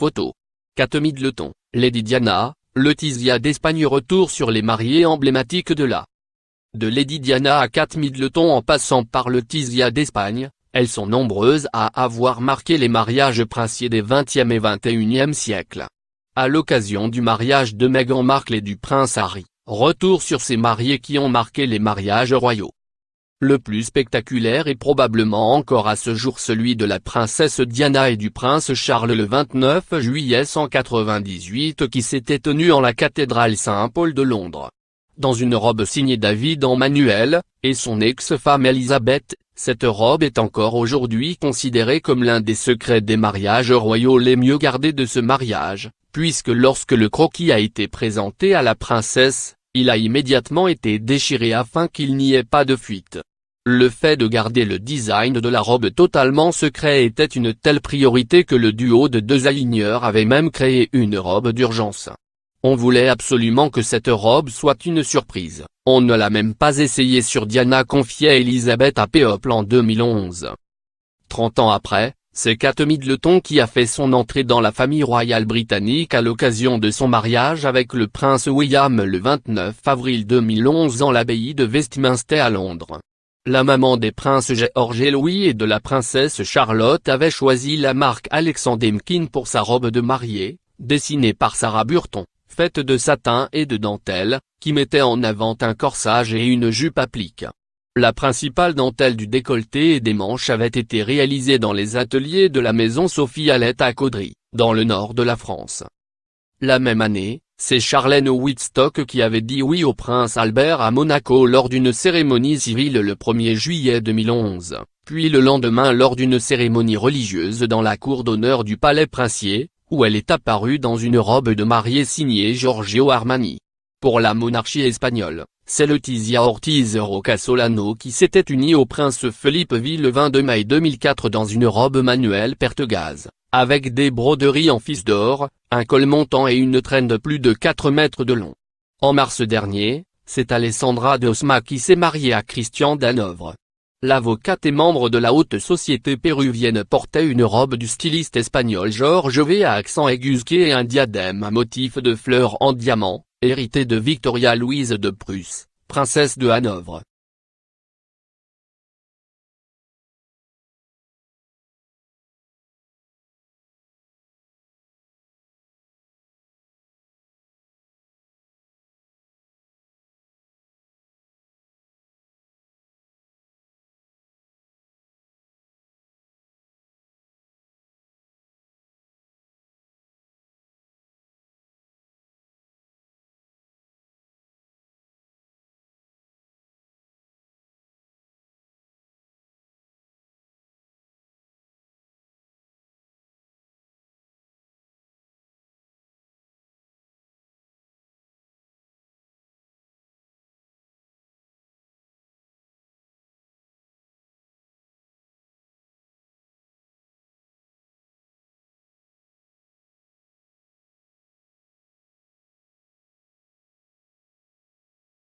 photo. Kate Middleton, Lady Diana, Letizia d'Espagne. Retour sur les mariés emblématiques de Lady Diana à Kate Middleton en passant par Letizia d'Espagne, elles sont nombreuses à avoir marqué les mariages princiers des XXe et XXIe siècles. À l'occasion du mariage de Meghan Markle et du prince Harry, retour sur ces mariés qui ont marqué les mariages royaux. Le plus spectaculaire est probablement encore à ce jour celui de la princesse Diana et du prince Charles le 29 juillet 198 qui s'était tenu en la cathédrale Saint-Paul de Londres. Dans une robe signée David Emmanuel, et son ex-femme Elisabeth, cette robe est encore aujourd'hui considérée comme l'un des secrets des mariages royaux les mieux gardés de ce mariage, puisque lorsque le croquis a été présenté à la princesse, il a immédiatement été déchiré afin qu'il n'y ait pas de fuite. Le fait de garder le design de la robe totalement secret était une telle priorité que le duo de designers avait même créé une robe d'urgence. On voulait absolument que cette robe soit une surprise, on ne l'a même pas essayée sur Diana, confiait Elisabeth à People en 2011. 30 ans après, c'est Kate Middleton qui a fait son entrée dans la famille royale britannique à l'occasion de son mariage avec le prince William le 29 avril 2011 en l'abbaye de Westminster à Londres. La maman des princes George et Louis et de la princesse Charlotte avait choisi la marque Alexander McQueen pour sa robe de mariée, dessinée par Sarah Burton, faite de satin et de dentelle, qui mettait en avant un corsage et une jupe applique. La principale dentelle du décolleté et des manches avait été réalisée dans les ateliers de la maison Sophie Hallett à Caudry, dans le nord de la France. La même année, c'est Charlène Whitstock qui avait dit oui au prince Albert à Monaco lors d'une cérémonie civile le 1er juillet 2011, puis le lendemain lors d'une cérémonie religieuse dans la cour d'honneur du palais princier, où elle est apparue dans une robe de mariée signée Giorgio Armani. Pour la monarchie espagnole, c'est Letizia Ortiz Roca Solano qui s'était unie au prince Felipe V le 22 mai 2004 dans une robe manuelle Pertegaz, avec des broderies en fils d'or, un col montant et une traîne de plus de 4 mètres de long. En mars dernier, c'est Alessandra de Osma qui s'est mariée à Christian d'Hanovre. L'avocate et membre de la haute société péruvienne portait une robe du styliste espagnol Jorge V à accent aigusqué et un diadème à motif de fleurs en diamant, hérité de Victoria Louise de Prusse, princesse de Hanovre.